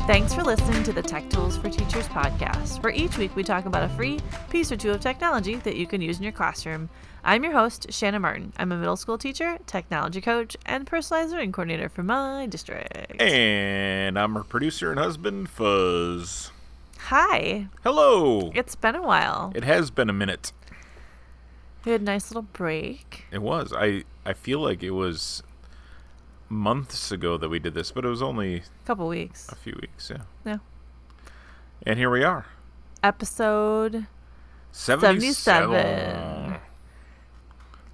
Thanks for listening to the Tech Tools for Teachers podcast, where each week we talk about a free piece or two of technology that you can use in your classroom. I'm your host, Shanna Martin. I'm a middle school teacher, technology coach, and personalized learning coordinator for my district. And I'm her producer and husband, Fuzz. Hi. Hello. It's been a while. It has been a minute. We had a nice little break. It was. I feel like it was months ago that we did this, but it was only A couple weeks. a few weeks, yeah. Yeah. And here we are. Episode 77.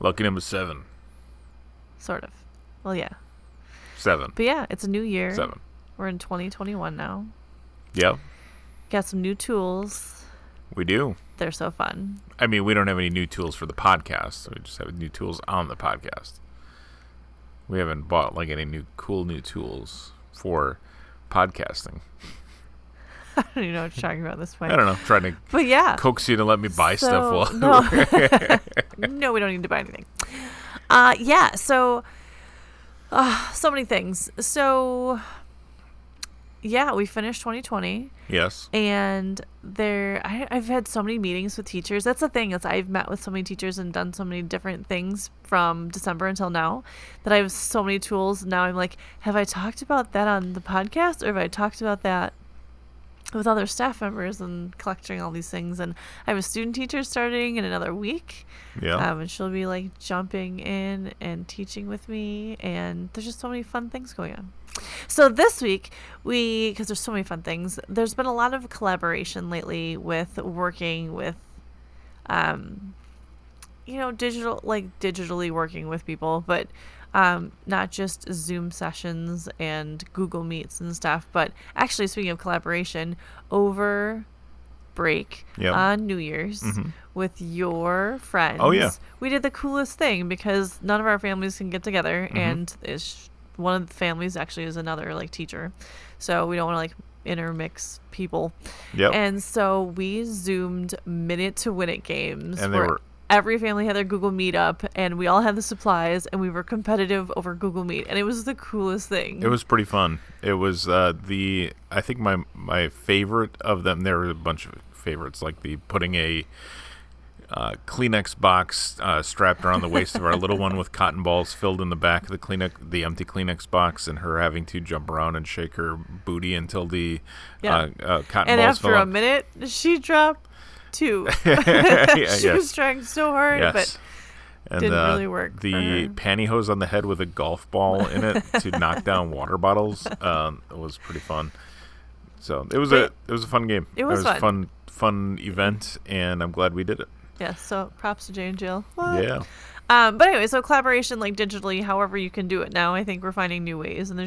Lucky number 7. Sort of. Well, yeah. 7. But yeah, it's a new year. 7. We're in 2021 now. Yep. Got some new tools. We do. They're so fun. I mean, we don't have any new tools for the podcast. We just have new tools on the podcast. We haven't bought like any cool new tools for podcasting. I don't even know what you're talking about this point. I don't know. Trying to But yeah. coax you to let me buy stuff while No, we don't need to buy anything. Yeah, so many things. So yeah, we finished 2020. Yes. And I've had so many meetings with teachers. That's the thing, is I've met with so many teachers and done so many different things from December until now that I have so many tools. Now I'm like, have I talked about that on the podcast, or have I talked about that with other staff members and collecting all these things? And I have a student teacher starting in another week. Yeah. And she'll be like jumping in and teaching with me, and there's just so many fun things going on. So this week, because there's so many fun things, there's been a lot of collaboration lately with working with, digitally working with people, but not just Zoom sessions and Google Meets and stuff, but actually, speaking of collaboration, over break on New Year's with your friends. Oh, yeah. We did the coolest thing because none of our families can get together, and one of the families actually is another like teacher, so we don't want to like intermix people. Yep. And so we Zoomed minute to win it games, And where every family had their Google Meet up, and we all had the supplies, and we were competitive over Google Meet, and it was the coolest thing. It was pretty fun. It was I think my favorite of them. There were a bunch of favorites, like the putting a Kleenex box strapped around the waist of our little one with cotton balls filled in the back of the empty Kleenex box, and her having to jump around and shake her booty until the cotton balls fell and after a out. minute, she dropped 2. She was trying so hard, but didn't really work. The pantyhose on the head with a golf ball in it to knock down water bottles was pretty fun. So it was a fun game. It was a fun event, and I'm glad we did it. Yeah, so props to Jay and Jill. What? Yeah. But anyway, so collaboration, like digitally, however you can do it now, I think we're finding new ways, and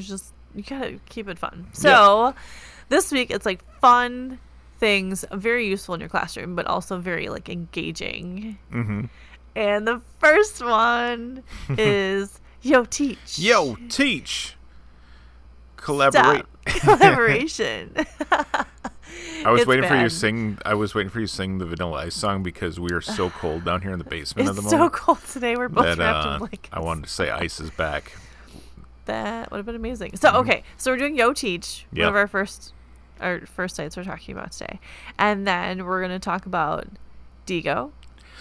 you gotta keep it fun. So this week, it's like fun things, very useful in your classroom, but also very like engaging. Mm-hmm. And the first one is Yo Teach. Yo Teach. Collaborate. Collaboration. I was waiting for you to sing the Vanilla Ice song because we are so cold down here in the basement at the moment. It's so cold today. We're both wrapped in blankets. I wanted to say ice is back. That would have been amazing. So okay, so we're doing Yo Teach, one of our first sites we're talking about today, and then we're going to talk about Digo,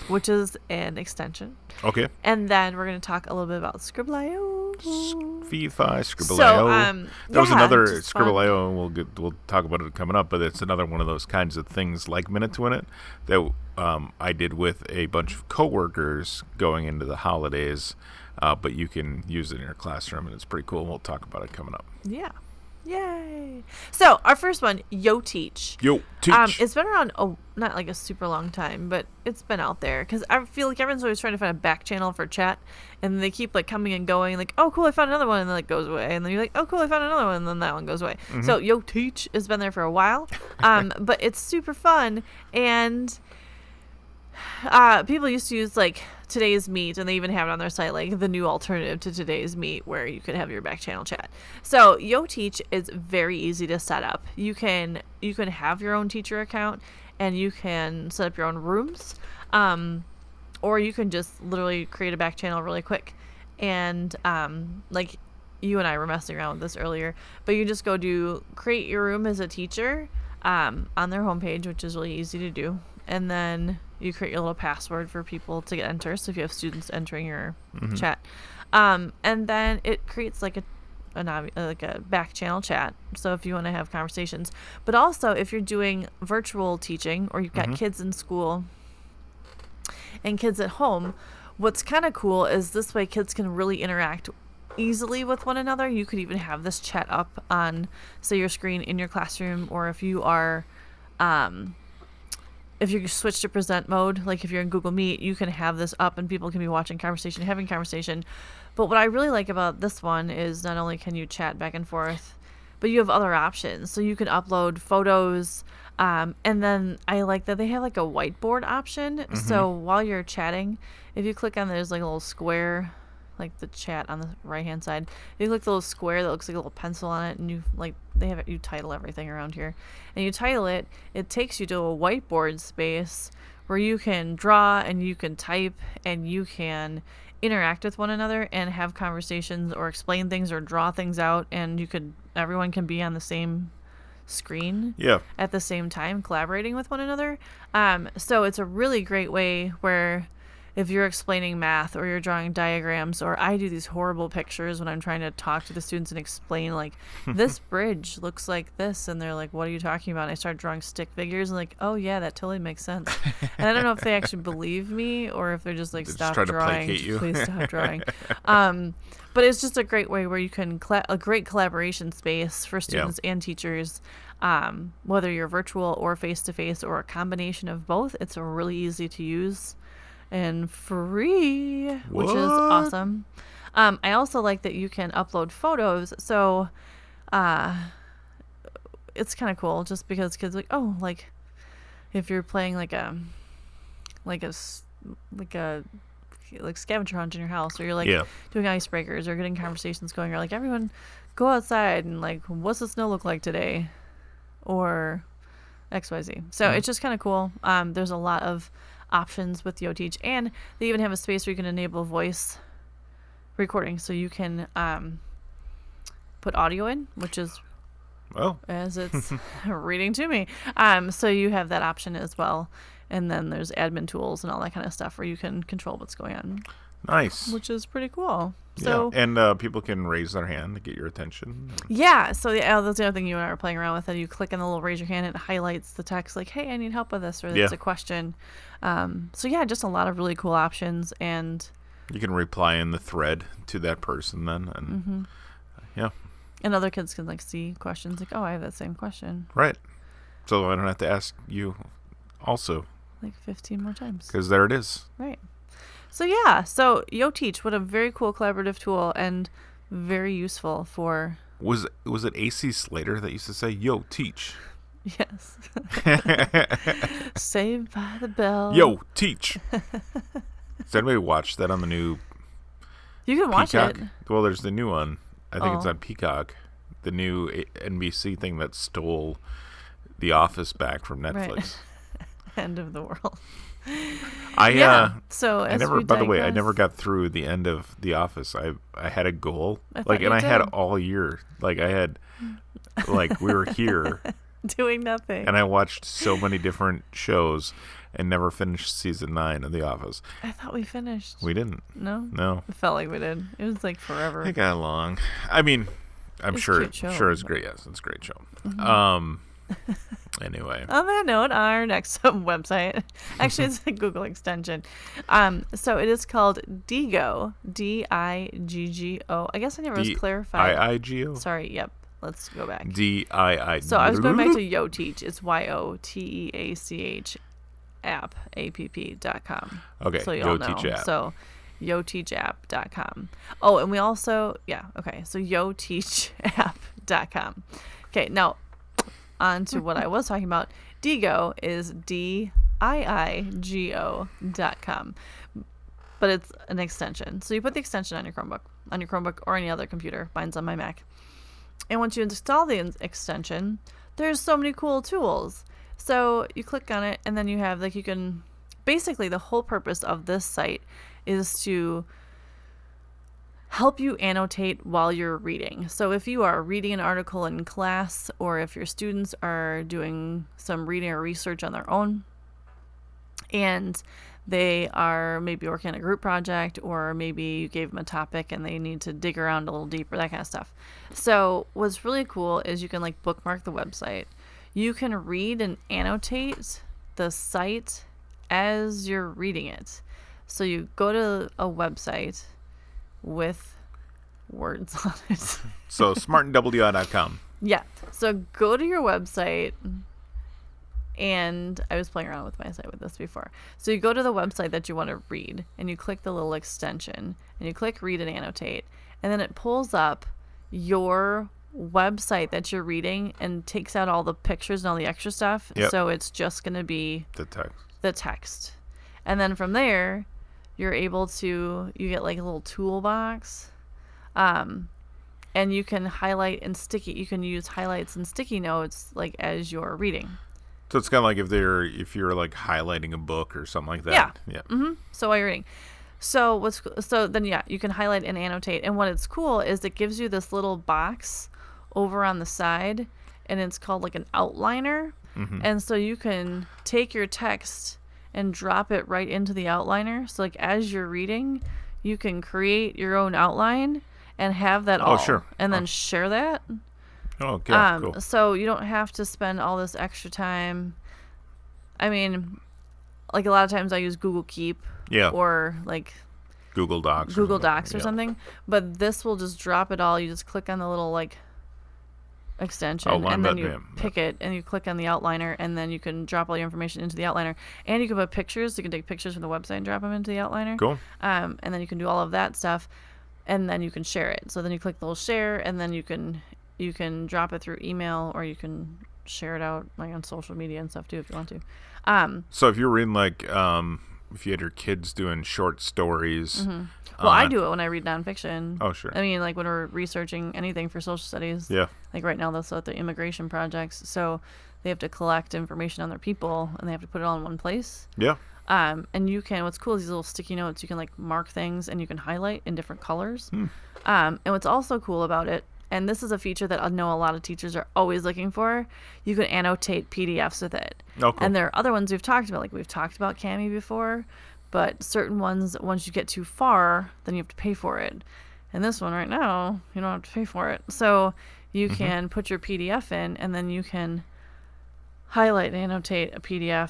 which is an extension. Okay. And then we're going to talk a little bit about Scribble.io. Scribble.io. So, there was another Scribble.io, and we'll talk about it coming up, but it's another one of those kinds of things like Minute to Win It that I did with a bunch of coworkers going into the holidays, but you can use it in your classroom, and it's pretty cool. We'll talk about it coming up. Yeah. Yay. So our first one, Yo Teach. Yo Teach. It's been around, not like a super long time, but it's been out there because I feel like everyone's always trying to find a back channel for chat, and they keep like coming and going, like, oh cool, I found another one, and then it goes away, and then you're like, oh cool, I found another one, and then that one goes away. So Yo Teach has been there for a while, but it's super fun, and people used to use like Today's Meet, and they even have it on their site, like the new alternative to Today's Meet, where you could have your back channel chat. So Yo Teach is very easy to set up. You can have your own teacher account, and you can set up your own rooms, or you can just literally create a back channel really quick, and like you and I were messing around with this earlier, but you just go to create your room as a teacher on their homepage, which is really easy to do. And then you create your little password for people to enter. So if you have students entering your chat, and then it creates like a back channel chat. So if you want to have conversations, but also if you're doing virtual teaching or you've got kids in school and kids at home, what's kind of cool is this way kids can really interact easily with one another. You could even have this chat up on, say, your screen in your classroom, or if you are, if you switch to present mode, like if you're in Google Meet, you can have this up and people can be watching conversation, having conversation. But what I really like about this one is not only can you chat back and forth, but you have other options. So you can upload photos, and then I like that they have like a whiteboard option. So while you're chatting, if you click on, there's like a little square, like the chat on the right hand side. You click the little square that looks like a little pencil on it, and you like they have it. You title everything around here, and you title it. It takes you to a whiteboard space where you can draw and you can type and you can interact with one another and have conversations or explain things or draw things out, and everyone can be on the same screen at the same time collaborating with one another. So it's a really great way where if you're explaining math or you're drawing diagrams, or I do these horrible pictures when I'm trying to talk to the students and explain, like, this bridge looks like this, and they're like, what are you talking about? And I start drawing stick figures and like, oh yeah, that totally makes sense. And I don't know if they actually believe me or if they're just like, stop drawing, please stop drawing. But it's just a great way where you can a great collaboration space for students and teachers, whether you're virtual or face-to-face or a combination of both. It's really easy to use and free, which is awesome. I also like that you can upload photos. So it's kind of cool just because kids are like, oh, like if you're playing like scavenger hunt in your house, or you're like doing icebreakers or getting conversations going, you're like, everyone go outside and like, what's the snow look like today? Or XYZ. So it's just kind of cool. There's a lot of options with YoTeach, and they even have a space where you can enable voice recording, so you can put audio in, which is as it's reading to me. So you have that option as well, and then there's admin tools and all that kind of stuff where you can control what's going on. Nice. Which is pretty cool. So, and people can raise their hand to get your attention. Yeah. So that's the other thing you and I were playing around with. That you click on the little raise your hand, and it highlights the text like, hey, I need help with this, or it's a question. So yeah, just a lot of really cool options, and you can reply in the thread to that person then, and and other kids can like see questions like, oh, I have that same question. Right. So I don't have to ask you also like 15 more times. Because there it is. Right. So yeah, so YoTeach, what a very cool collaborative tool and very useful for. Was it AC Slater that used to say "Yo, teach"? Yes. Saved by the Bell. Yo, teach. Does anybody watch that on the new? You can watch Peacock? it. Well, there's the new one. I think it's on Peacock. The new NBC thing that stole The Office back from Netflix. Right. End of the world. So as by the way, I never got through the end of The Office. I had a goal, I had it all year. We were here doing nothing, and I watched so many different shows and never finished season 9 of The Office. I thought we finished. We didn't. No. It felt like we did. It was like forever. It got long. I mean, I'm sure it's great. Yes, it's a great show. Mm-hmm. Anyway. On that note, our next website, actually it's a Google extension. So it is called Digo, Diggo. I guess I never was clarified. IIGO? Sorry, yep. Let's go back. DII. So I was going back to YoTeach. It's YoTeach app.com. Okay, so you all know. App. So YoTeachApp.com. Oh, and we also, so YoTeachApp.com. Okay, now on to what I was talking about. Digo is DIIGO.com. But it's an extension. So you put the extension on your Chromebook or any other computer. Mine's on my Mac. And once you install the extension, there's so many cool tools. So you click on it, and then you have, basically the whole purpose of this site is to help you annotate while you're reading. So if you are reading an article in class, or if your students are doing some reading or research on their own, and they are maybe working on a group project, or maybe you gave them a topic and they need to dig around a little deeper, that kind of stuff. So what's really cool is you can like bookmark the website. You can read and annotate the site as you're reading it. So you go to a website with words on it. So smartandwi.com. Yeah. So go to your website, and I was playing around with my site with this before. So you go to the website that you want to read, and you click the little extension, and you click read and annotate, and then it pulls up your website that you're reading and takes out all the pictures and all the extra stuff. Yep. So it's just going to be The text. And then from there, you're able to, you get like a little toolbox, and you can highlight and you can use highlights and sticky notes like as you're reading. So it's kind of like if you're like highlighting a book or something like that. Yeah. Mm-hmm. So while you're reading. So then you can highlight and annotate. And what it's cool is it gives you this little box over on the side, and it's called like an outliner. Mm-hmm. And so you can take your text and drop it right into the outliner. So like as you're reading, you can create your own outline and have that all. Sure. And then share that. Oh, okay, cool. So you don't have to spend all this extra time. I mean, like a lot of times I use Google Keep. Yeah. Or like Google Docs. or something. But this will just drop it all. You just click on the little like extension, and then you pick it, and you click on the outliner, and then you can drop all your information into the outliner, and you can put pictures. You can take pictures from the website and drop them into the outliner. Cool. And then you can do all of that stuff, and then you can share it. So then you click the little share, and then you can drop it through email, or you can share it out like on social media and stuff too if you want to. So if you're reading like if you had your kids doing short stories. Mm-hmm. Well, I do it when I read nonfiction. Oh, sure. I mean, like when we're researching anything for social studies. Yeah. Like right now, that's what the immigration projects. So they have to collect information on their people, and they have to put it all in one place. Yeah. And what's cool is these little sticky notes. You can like mark things, and you can highlight in different colors. And what's also cool about it, and this is a feature that I know a lot of teachers are always looking for, you can annotate PDFs with it. Oh, cool. And there are other ones we've talked about. Like we've talked about Cami before. But certain ones, once you get too far, then you have to pay for it. And this one right now, you don't have to pay for it. So you can put your PDF in, and then you can highlight and annotate a PDF.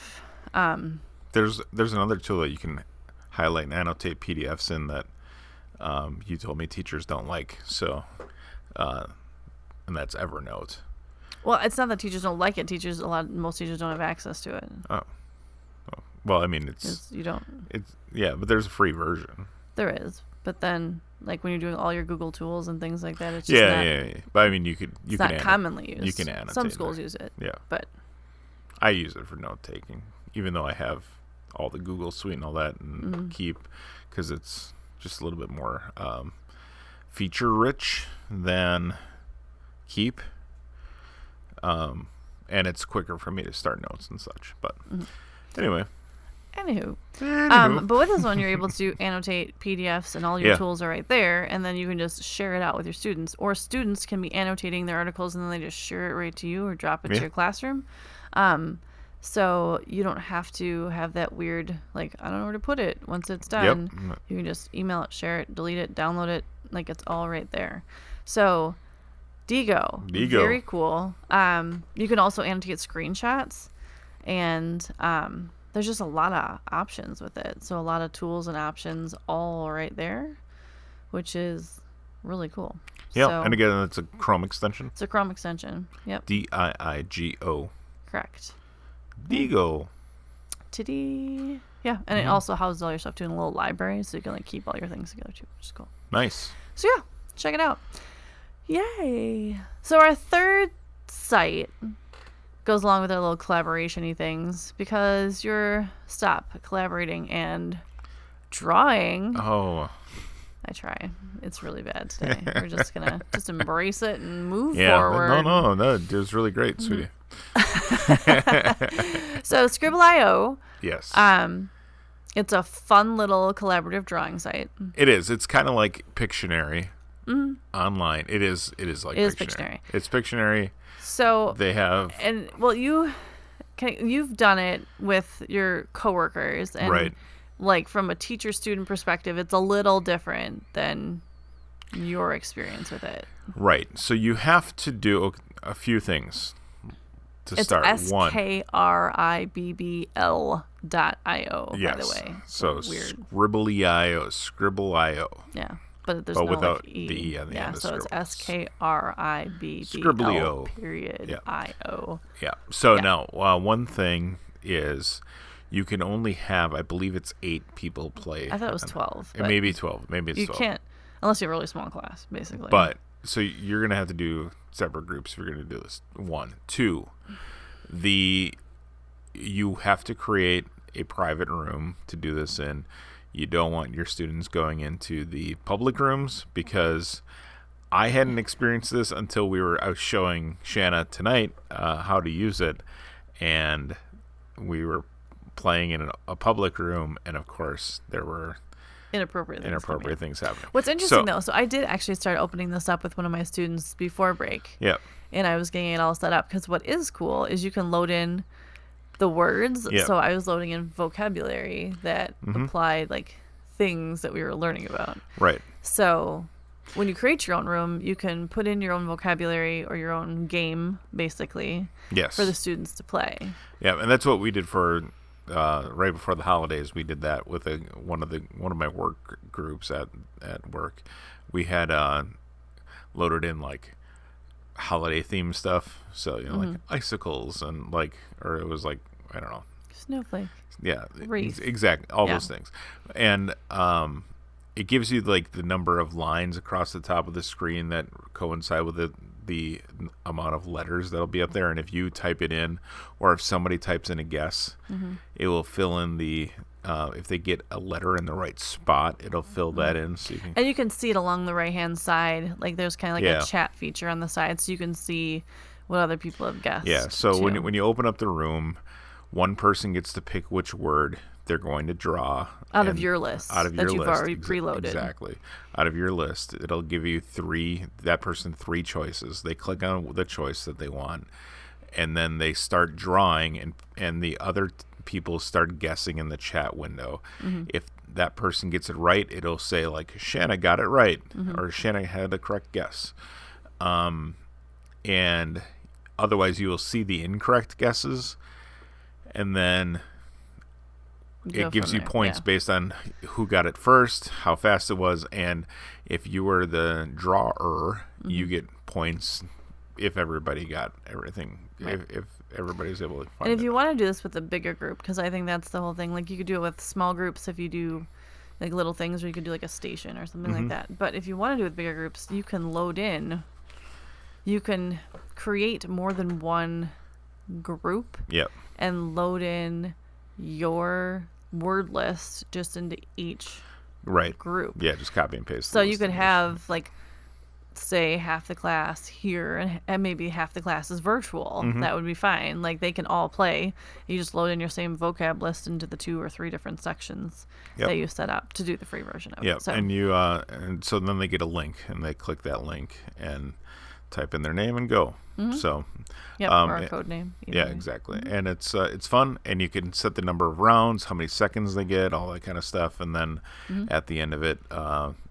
There's another tool that you can highlight and annotate PDFs in that you told me teachers don't like. So, and that's Evernote. Well, it's not that teachers don't like it. Most teachers don't have access to it. Oh. Well, I mean, but there's a free version. There is, but then like when you're doing all your Google tools and things like that, it's just yeah. But I mean, you can not commonly used. You can annotate. Some schools use it. Yeah, but I use it for note taking, even though I have all the Google Suite and all that, and Keep, because it's just a little bit more feature rich than Keep, and it's quicker for me to start notes and such. But anyway. Anywho. But with this one, you're able to annotate PDFs, and all your tools are right there, and then you can just share it out with your students. Or students can be annotating their articles, and then they just share it right to you or drop it to your classroom. So you don't have to have that weird, like, I don't know where to put it once it's done. Yep. You can just email it, share it, delete it, download it. Like, it's all right there. So Digo. Very cool. You can also annotate screenshots, and there's just a lot of options with it. So a lot of tools and options all right there, which is really cool. Yeah, so, and again, it's a Chrome extension. It's a Chrome extension. Yep. Diigo. Correct. Digo. Tiddy. Yeah, and it also houses all your stuff too in a little library, so you can like keep all your things together too, which is cool. Nice. So yeah, check it out. Yay. So our third site goes along with our little collaboration-y things, because stop collaborating and drawing. Oh. I try. It's really bad today. We're just going to just embrace it and move forward. No, it was really great, sweetie. So Scribble.io. Yes. It's a fun little collaborative drawing site. It is. It's kind of like Pictionary online. It is like It is Pictionary. Pictionary. It's Pictionary. So, They have and well, you've done it with your coworkers, and right. like from a teacher-student perspective, it's a little different than your experience with it. Right. So you have to do a few things to It's start. One. skribbl.io, Yes. by the way. So weird. Scribbly.io. Yeah. But there's But no without like E. the E on the yeah, end of so it's Scribble. skribbl period Yeah. I-O. Yeah. So Yeah. now, one thing is you can only have, I believe it's 8 people play. I thought it was 12. It but may be 12. Maybe it's you 12. can't, unless you have a really small class, basically. But so you're going to have to do separate groups if you're going to do this. 1. 2, you have to create a private room to do this in. You don't want your students going into the public rooms, because I hadn't experienced this until I was showing Shanna tonight how to use it, and we were playing in a public room, and of course there were inappropriate things happening. What's interesting though, so I did actually start opening this up with one of my students before break. Yeah. And I was getting it all set up, because what is cool is you can load in the words. Yeah. So I was loading in vocabulary that applied like things that we were learning about. Right. So when you create your own room, you can put in your own vocabulary or your own game, basically, Yes. for the students to play. Yeah, and that's what we did for right before the holidays. We did that with one of my work groups at work. We had loaded in like holiday themed stuff, so like icicles and or it was like, I don't know, Snowflake. yeah, Wreath. exactly, all Yeah. those things. And it gives you like the number of lines across the top of the screen that coincide with the amount of letters that'll be up there, and if you type it in, or if somebody types in a guess, it will fill in the if they get a letter in the right spot, it'll fill that in, so you can. And you can see it along the right-hand side. Like there's kind of like Yeah. a chat feature on the side, so you can see what other people have guessed. Yeah, so too. when you open up the room, one person gets to pick which word they're going to draw out of your list out of that your you've list. already preloaded. Exactly. Out of your list, it'll give you three choices. They click on the choice that they want, and then they start drawing, and the other people start guessing in the chat window. If that person gets it right, it'll say like Shanna got it right, or Shanna had the correct guess. And otherwise you will see the incorrect guesses, and then it gives you points based on who got it first, how fast it was, and if you were the drawer, you get points if everybody got everything. Right. If everybody's able to find it. And if you want to do this with a bigger group, because I think that's the whole thing. Like you could do it with small groups if you do like little things, or you could do like a station or something like that. But if you want to do it with bigger groups, you can load in. You can create more than one group. Yep. And load in your word list just into each group. Yeah, just copy and paste. So you could have like, say, half the class here and maybe half the class is virtual. That would be fine. Like they can all play. You just load in your same vocab list into the 2 or 3 different sections that you set up to do the free version of it. So. And you and so then they get a link, and they click that link and type in their name and go. So or a code name. Yeah, exactly. And it's fun, and you can set the number of rounds, how many seconds they get, all that kind of stuff, and then at the end of it,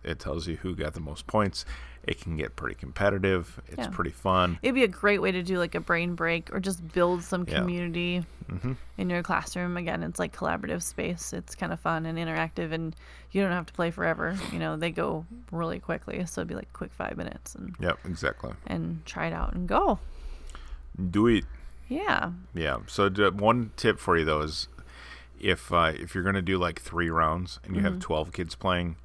it tells you who got the most points. It can get pretty competitive. It's pretty fun. It'd be a great way to do like a brain break or just build some community in your classroom. Again, it's like collaborative space. It's kind of fun and interactive, and you don't have to play forever. You know, they go really quickly, so it'd be like quick 5 minutes. And yep, exactly. And try it out and go. Do it. Yeah. Yeah. So one tip for you though is if you're going to do like 3 rounds and you have 12 kids playing,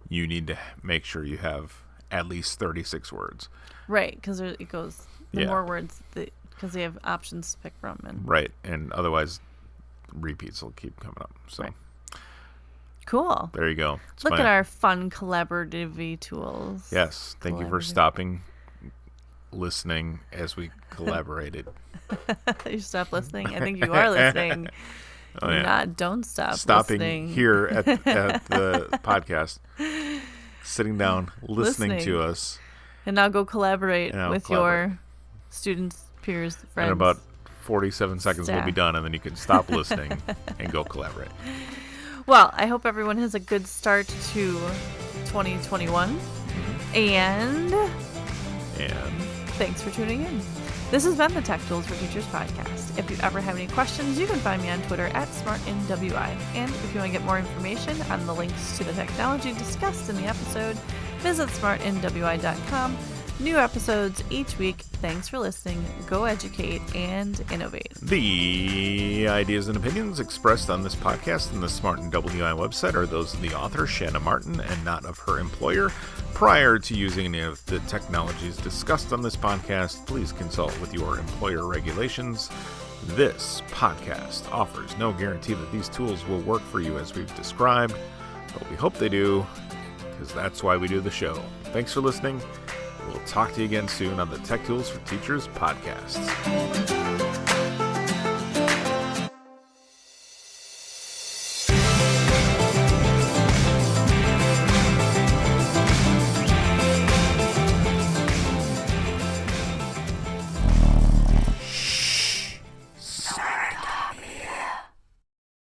you need to make sure you have at least 36 words. Right, because it goes the more words because they have options to pick from. And right, and otherwise repeats will keep coming up. So cool. There you go. Look at our fun collaborative tools. Yes, thank you for stopping listening as we collaborated. You stopped listening? I think you are listening. Oh, yeah. Don't stop Stopping listening. here at the podcast, sitting down, listening to us. And now go collaborate with collaborate. your students, peers, friends. In about 47 seconds, we'll be staff. done, and then you can stop listening and go collaborate. Well, I hope everyone has a good start to 2021. And thanks for tuning in. This has been the Tech Tools for Teachers podcast. If you ever have any questions, you can find me on Twitter at SmartNWI. And if you want to get more information on the links to the technology discussed in the episode, visit smartnwi.com. New episodes each week. Thanks for listening. Go educate and innovate. The ideas and opinions expressed on this podcast and the Smart and WI website are those of the author, Shanna Martin, and not of her employer. Prior to using any of the technologies discussed on this podcast, please consult with your employer regulations. This podcast offers no guarantee that these tools will work for you as we've described, but we hope they do, because that's why we do the show. Thanks for listening. We'll talk to you again soon on the Tech Tools for Teachers podcast.